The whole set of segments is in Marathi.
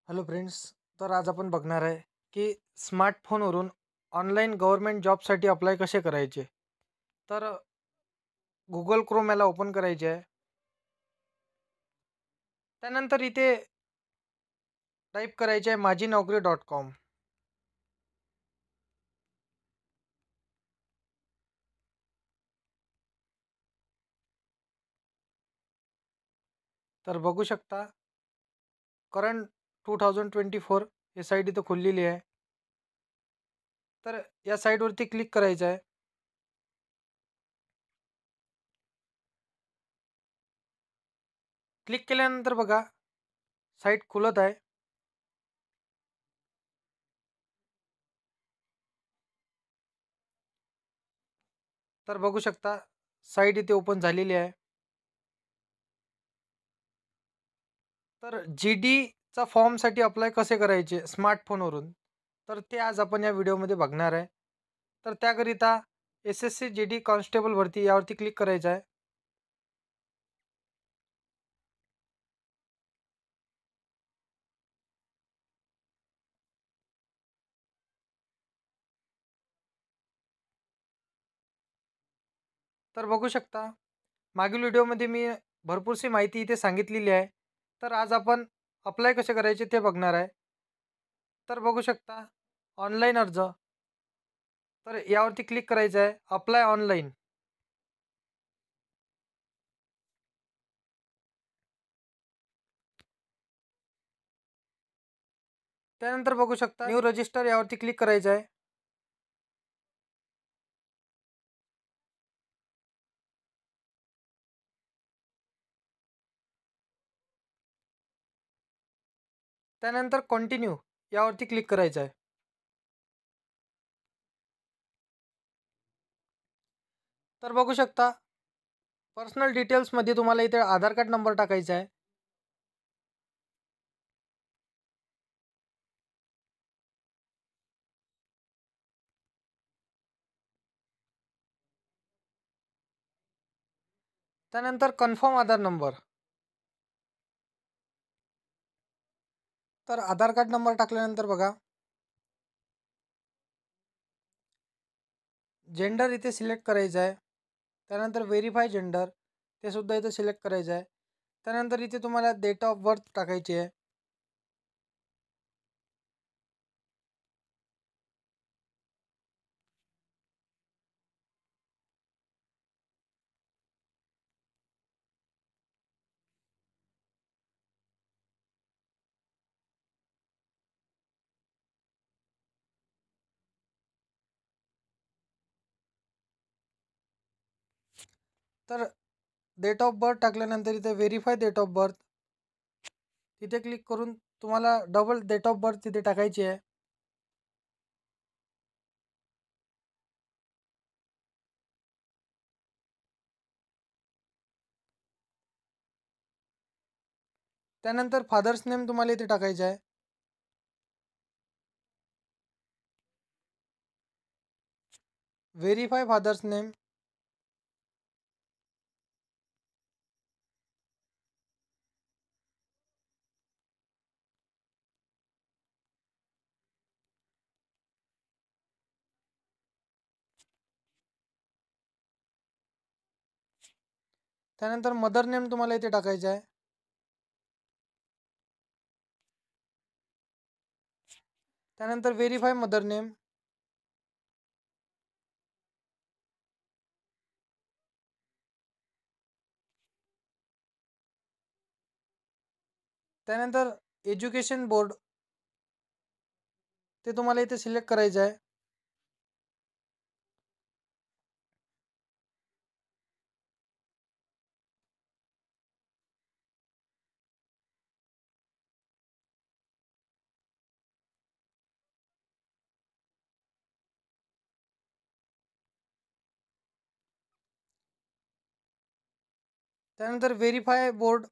Hello friends. तर आज आपण बघणार आहे की स्मार्टफोनवरून ऑनलाईन गव्हर्मेंट जॉबसाठी अप्लाय कसे करायचे. तर गुगल क्रोम याला ओपन करायचे आहे. त्यानंतर इथे टाईप करायचे आहे माझी नोकरी .com. तर बघू शकता करंट 2024 हे साईट इथं खुललेली आहे. तर या साईटवरती क्लिक करायचं आहे. क्लिक केल्यानंतर बघा साईट खुलत आहे. तर बघू शकता साईट इथे ओपन झालेली आहे. तर जी डीचा फॉर्मसाठी अप्लाय कसे करायचे स्मार्टफोनवरून, तर ते आज आपण या व्हिडिओमध्ये बघणार आहे. तर त्याकरिता SSC GD कॉन्स्टेबल भरती यावरती क्लिक करायचं आहे. तर बघू शकता मागील व्हिडिओमध्ये मी भरपूरशी माहिती इथे सांगितलेली आहे. तर आज आपण अप्लाय कसे करायचे ते बघणार आहे. तर बघू शकता ऑनलाईन अर्ज, तर यावरती क्लिक करायचं आहे अप्लाय ऑनलाईन. त्यानंतर बघू शकता न्यू रजिस्टर यावरती क्लिक करायचं आहे. त्यानंतर कंटिन्यू यावरती क्लिक करायचं आहे. तर बघू शकता पर्सनल डिटेल्समध्ये तुम्हाला इथे आधार कार्ड नंबर टाकायचा आहे. त्यानंतर कन्फर्म आधार नंबर. तर आधार कार्ड नंबर टाकल्यानंतर बघा जेंडर इथे सिलेक्ट करायचं आहे. त्यानंतर व्हेरीफाय जेंडर ते सुद्धा इथे सिलेक्ट करायचं आहे. त्यानंतर इथे तुम्हाला डेट ऑफ बर्थ टाकायची आहे. तर डेट ऑफ बर्थ टाकल्यानंतर इथे व्हेरीफाय डेट ऑफ बर्थ तिथे क्लिक करून तुम्हाला डबल डेट ऑफ बर्थ तिथे टाकायची आहे. त्यानंतर फादर्स नेम तुम्हाला इथे टाकायचं आहे. Verify father's name. त्यानंतर मदर नेम तुम्हाला इथे टाकायचं आहे. त्यानंतर व्हेरीफाय मदर नेम. त्यानंतर एज्युकेशन बोर्ड ते तुम्हाला इथे सिलेक्ट करायचं आहे. त्यानंतर व्हेरीफाय बोर्ड.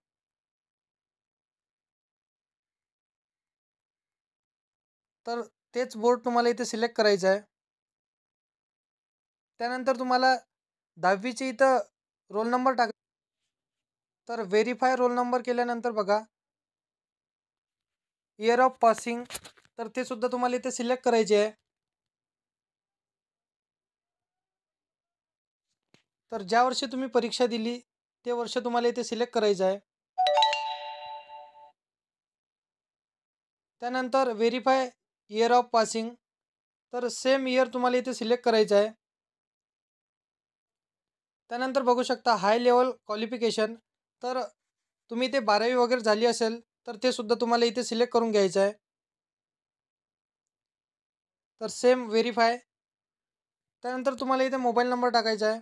तर तेच बोर्ड तुम्हाला इथे सिलेक्ट करायचं आहे. त्यानंतर तुम्हाला 10वीचे इथं रोल नंबर टाक. तर व्हेरीफाय रोल नंबर केल्यानंतर बघा इयर ऑफ पासिंग, तर ते सुद्धा तुम्हाला इथे सिलेक्ट करायचे आहे. तर ज्या वर्षी तुम्ही परीक्षा दिली ते वर्ष तुम्हाला इथे सिलेक्ट करायचं आहे. त्यानंतर व्हेरीफाय इयर ऑफ पासिंग, तर सेम इयर तुम्हाला इथे सिलेक्ट करायचं आहे. त्यानंतर बघू शकता हाय लेवल क्वालिफिकेशन, तर तुम्ही इथे 12वी वगैरे झाली असेल तर ते सुद्धा तुम्हाला इथे सिलेक्ट करून घ्यायचं आहे. तर सेम व्हेरीफाय. त्यानंतर तुम्हाला इथे मोबाईल नंबर टाकायचा आहे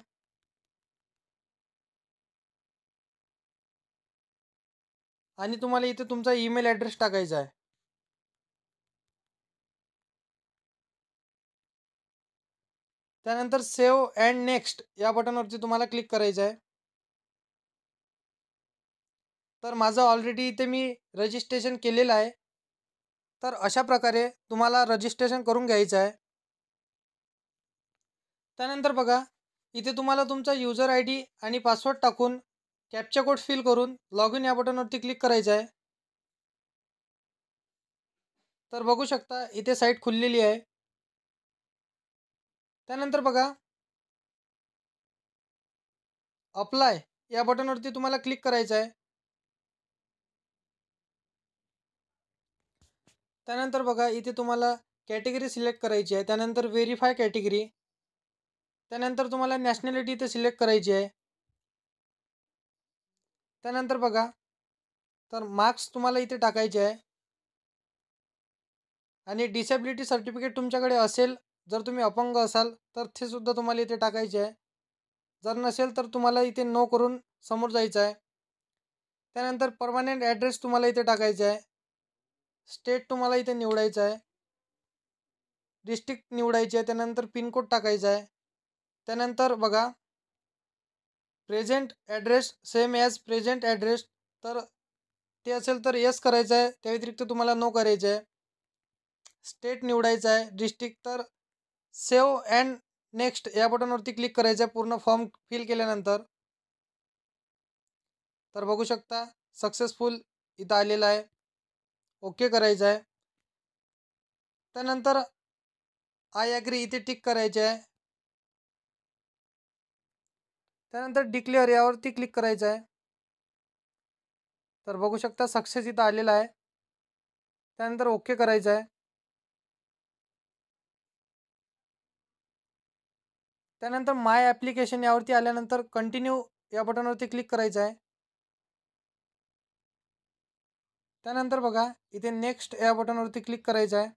आणि तुम्हाला इथे तुमचा ईमेल ॲड्रेस टाकायचा आहे. त्यानंतर सेव्ह अँड नेक्स्ट या बटनवरती तुम्हाला क्लिक करायचं आहे. तर माझं ऑलरेडी इथे मी रजिस्ट्रेशन केलेलं आहे. तर अशा प्रकारे तुम्हाला रजिस्ट्रेशन करून घ्यायचं आहे. त्यानंतर बघा इथे तुम्हाला तुमचा युजर आय डी आणि पासवर्ड टाकून कॅप्चा कोड फिल करून लॉग इन या बटनवरती क्लिक करायचं आहे. तर बघू शकता इथे साईट खुललेली आहे. त्यानंतर बघा अप्लाय या बटनवरती तुम्हाला क्लिक करायचं आहे. त्यानंतर बघा इथे तुम्हाला कॅटेगरी सिलेक्ट करायची आहे. त्यानंतर व्हेरीफाय कॅटेगरी. त्यानंतर तुम्हाला नॅशनॅलिटी इथे सिलेक्ट करायची आहे. त्यानंतर बघा तर मार्क्स तुम्हाला इथे टाकायचे आहे आणि डिसेबिलिटी सर्टिफिकेट तुमच्याकडे असेल, जर तुम्ही अपंग असाल तर ते सुद्धा तुम्हाला इथे टाकायचे आहे. जर नसेल तर तुम्हाला इथे नो करून समोर जायचं आहे. त्यानंतर परमनंट ॲड्रेस तुम्हाला इथे टाकायचा आहे. स्टेट तुम्हाला इथे निवडायचं आहे. डिस्ट्रिक्ट निवडायची आहे. त्यानंतर पिनकोड टाकायचा आहे. त्यानंतर बघा present address same as present address, तर ते असेल तर येस करायचं आहे. त्या व्यतिरिक्त तुम्हाला नो करायचं आहे. स्टेट निवडायचं आहे. डिस्ट्रिक्ट तर सेव्ह अँड नेक्स्ट या बटनवरती क्लिक करायचं आहे पूर्ण फॉर्म फिल केल्यानंतर. तर बघू शकता सक्सेसफुल इथं आलेलं आहे. ओके करायचं आहे. त्यानंतर आय ॲग्री इथे टिक करायचे आहे. त्यानंतर डिक्लेअर यावरती क्लिक करायचं आहे. तर बघू शकता सक्सेस इथं आलेला आहे. त्यानंतर ओके करायचं आहे. त्यानंतर माय ॲप्लिकेशन यावरती आल्यानंतर कंटिन्यू या बटनवरती क्लिक करायचं आहे. त्यानंतर बघा इथे नेक्स्ट या बटनवरती क्लिक करायचं आहे.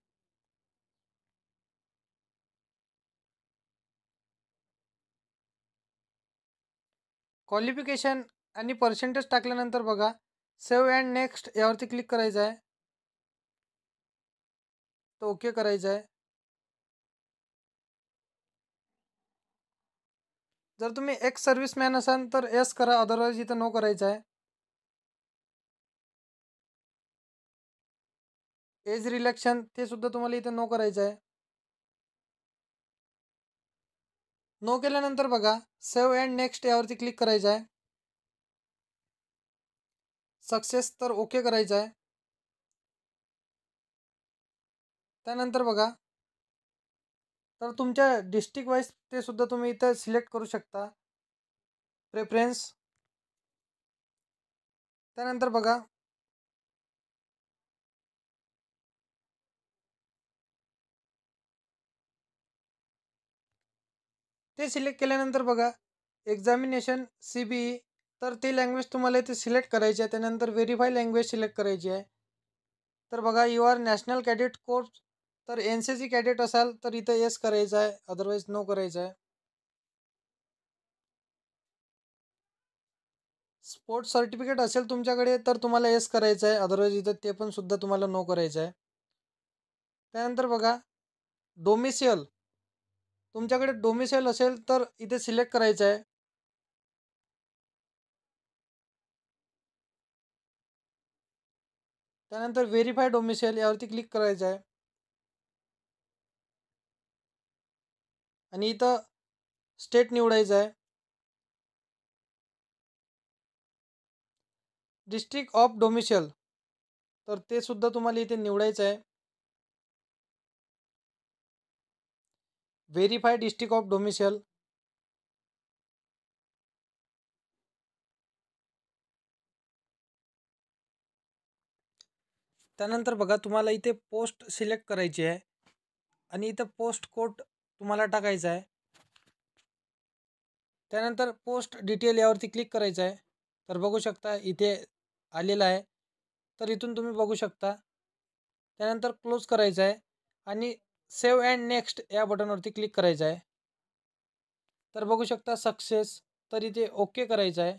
क्वालिफिकेशन आणि पर्सेंटेज टाकल्यानंतर बघा सेव्ह अँड नेक्स्ट यावरती क्लिक करायचं आहे. तर ओके करायचं आहे. जर तुम्ही एक्स सर्व्हिसमॅन असाल तर येस करा, अदरवाईज इथं नो करायचं आहे. एज रिलॅक्शन ते सुद्धा तुम्हाला इथं नो करायचं आहे. नो केल्यानंतर बघा सेव्ह अँड नेक्स्ट यावरती क्लिक करायचं आहे. सक्सेस तर ओके करायचं आहे. त्यानंतर बघा तर तुमच्या डिस्ट्रिक्ट वाईज ते सुद्धा तुम्ही इथं सिलेक्ट करू शकता प्रेफरन्स. त्यानंतर बघा ते सिलेक्ट केल्यानंतर बघा एक्झामिनेशन CBE, तर ते लँग्वेज तुम्हाला इथे सिलेक्ट करायची आहे. त्यानंतर व्हेरीफाय लँग्वेज सिलेक्ट करायची आहे. तर बघा you are National Cadet Corps, तर NCC कॅडेट असाल तर इथं येस करायचं आहे, अदरवाईज नो करायचं आहे. स्पोर्ट्स सर्टिफिकेट असेल तुमच्याकडे तर तुम्हाला येस करायचं आहे, अदरवाईज इथं ते पण सुद्धा तुम्हाला नो करायचं आहे. त्यानंतर बघा डोमिसियल, तुमच्याकडे डोमिसाईल असेल तर इथे सिलेक्ट करायचं आहे. त्यानंतर व्हेरीफाय डोमिसाईल यावरती क्लिक करायचं आहे आणि इथं स्टेट निवडायचं आहे. डिस्ट्रिक्ट ऑफ डोमिसाईल, तर ते सुद्धा तुम्हाला इथे निवडायचं आहे. Verify district of domicile. त्यानंतर बघा तुम्हाला इथे पोस्ट सिलेक्ट करायची आहे आणि इथं पोस्ट कोड तुम्हाला टाकायचा आहे. त्यानंतर पोस्ट डिटेल यावरती क्लिक करायचं आहे. तर बघू शकता इथे आलेलं आहे. तर इथून तुम्ही बघू शकता. त्यानंतर क्लोज करायचं आहे आणि सेव्ह अँड नेक्स्ट या बटनवरती क्लिक करायचं आहे. तर बघू शकता सक्सेस. तर इथे ओके करायचं आहे.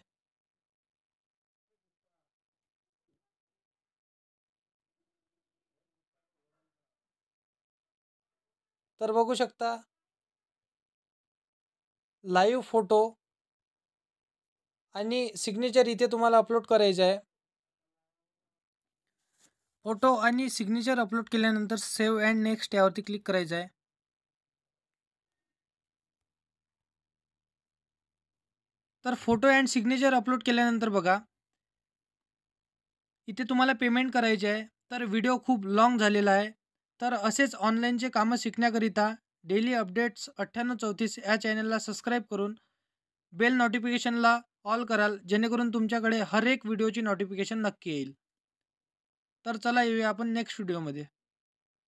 तर बघू शकता लाईव्ह फोटो आणि सिग्नेचर इथे तुम्हाला अपलोड करायचं आहे. फोटो आणि सिग्नेचर अपलोड केल्यानंतर सेव्ह अँड नेक्स्ट यावरती क्लिक करायचं आहे. तर फोटो अँड सिग्नेचर अपलोड केल्यानंतर बघा इथे तुम्हाला पेमेंट करायचे आहे. तर व्हिडिओ खूप लाँग झालेला आहे. तर असेच ऑनलाईनचे कामं शिकण्याकरिता डेली अपडेट्स 9834 या चॅनलला सबस्क्राईब करून बेल नोटिफिकेशनला ऑल कराल, जेणेकरून तुमच्याकडे हर एक व्हिडिओची नोटिफिकेशन नक्की येईल. तर चला येऊया आपण नेक्स्ट व्हिडिओमध्ये.